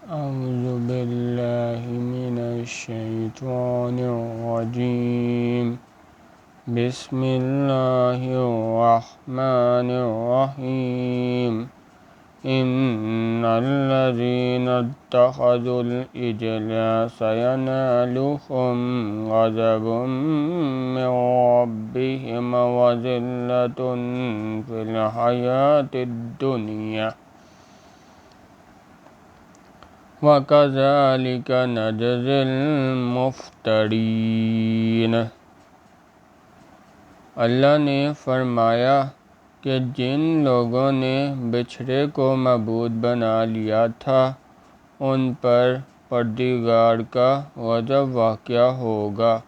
أعوذ بالله من الشيطان الرجيم. بسم الله الرحمن الرحيم. إن الذين اتخذوا العجل سينالهم غضب من ربهم وذلة في الحياة الدنيا وَكَذَلِكَ نَجْزِي الْمُفْتَرِينَ۔ اللہ نے فرمایا کہ جن لوگوں نے بچھڑے کو معبود بنا لیا تھا ان پر پروردگار کا غضب واقع ہوگا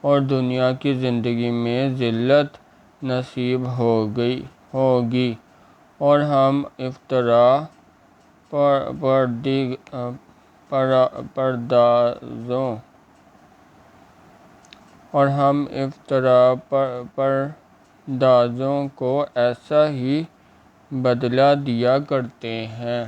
اور دنیا کی زندگی میں ذلت نصیب ہوگی اور ہم افطرا پردازوں کو ایسا ہی بدلہ دیا کرتے ہیں۔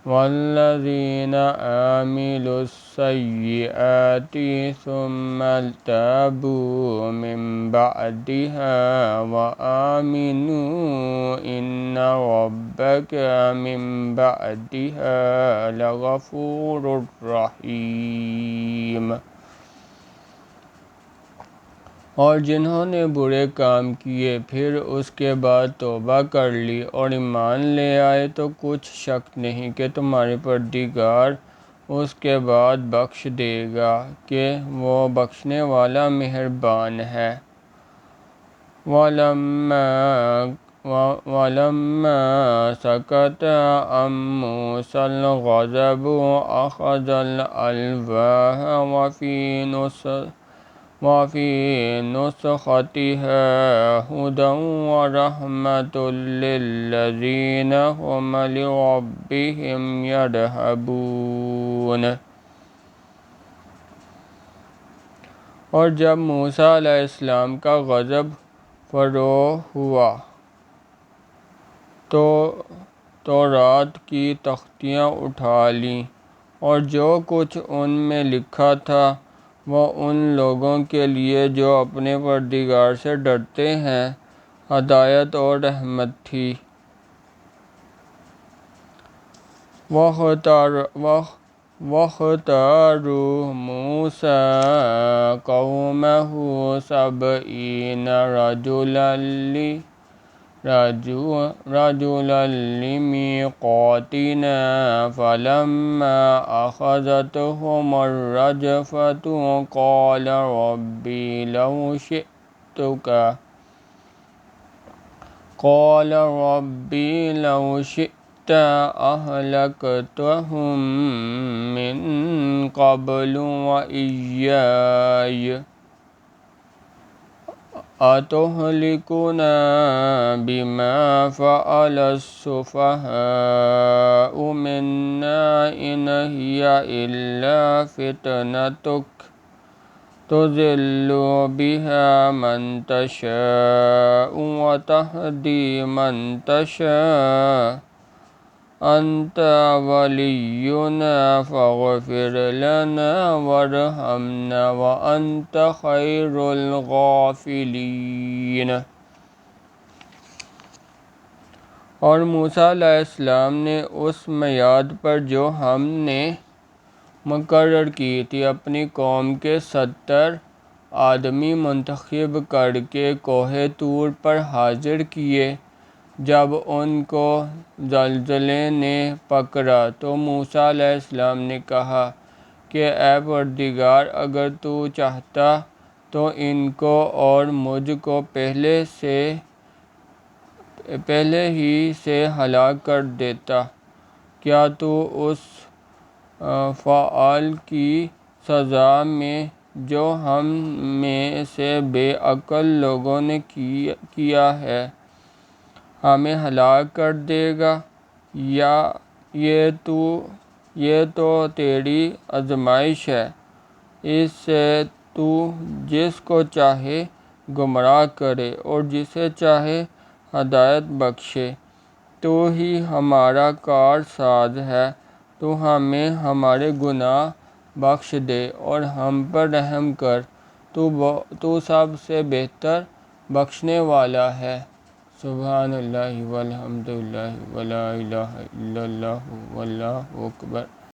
وَالَّذِينَ عَمِلُوا السَّيِّئَاتِ ثُمَّ تَابُوا مِن بَعْدِهَا وَآمَنُوا إِنَّ رَبَّكَ مِن بَعْدِهَا لَغَفُورٌ رَحِيمٌ۔ اور جنہوں نے برے کام کیے پھر اس کے بعد توبہ کر لی اور ایمان لے آئے تو کچھ شک نہیں کہ تمہارا پروردگار اس کے بعد بخش دے گا کہ وہ بخشنے والا مہربان ہے۔ وَلَمَّا سَكَتَ عَن مُوسَى الْغَضَبُ أَخَذَ الْأَلْوَاحَ وَفِي نُسْخَتِهَا هُدًى وَرَحْمَةٌ لِّلَّذِينَ هُمْ لِرَبِّهِمْ يَرْهَبُونَ۔ اور جب موسیٰ علیہ السلام کا غضب فرو ہوا تو تورات کی تختیاں اٹھا لیں اور جو کچھ ان میں لکھا تھا وہ ان لوگوں کے لیے جو اپنے پروردگار سے ڈرتے ہیں ہدایت اور رحمت تھی۔ وَاخْتَارَ مُوسَىٰ قَوْمَهُ 70 رَجُلًا لِّمِيقَاتِنَا فَلَمَّا أَخَذَتْهُمُ الرَّجْفَةُ قَالَ رَبِّ لَوْ شِئْتَ أَهْلَكْتَهُم مِّن قَبْلُ وَإِيَّايَ أَتُهْلِكُنَا بِمَا فَعَلَ السُّفَهَاءُ مِنَّا إِنْ هِيَ إِلَّا فِتْنَتُكَ تُضِلُّ بِهَا مَن تَشَاءُ وَتَهْدِي مَن تَشَاءُ أَنْتَ وَلِيُّنَا فَاغْفِرْ لَنَا وَارْحَمْنَا وَأَنْتَ خَيْرُ الْغَافِرِينَ۔ اور موسیٰ علیہ السلام نے اس میعاد پر جو ہم نے مقرر کی تھی اپنی قوم کے 70 آدمی منتخب کر کے کوہ طور پر حاضر کیے۔ جب ان کو زلزلے نے پکڑا تو موسیٰ علیہ السلام نے کہا کہ اے پروردگار اگر تو چاہتا تو ان کو اور مجھ کو پہلے ہی سے ہلاک کر دیتا۔ کیا تو اس فعل کی سزا میں جو ہم میں سے بے عقل لوگوں نے کیا ہے ہمیں ہلاک کر دے گا، یا یہ تو تیری آزمائش ہے، اس سے تو جس کو چاہے گمراہ کرے اور جسے چاہے ہدایت بخشے۔ تو ہی ہمارا کار ساز ہے تو ہمیں ہمارے گناہ بخش دے اور ہم پر رحم کر، تو سب سے بہتر بخشنے والا ہے۔ سبحان اللہ والحمد للہ ولا الہ الا اللہ واللہ اکبر۔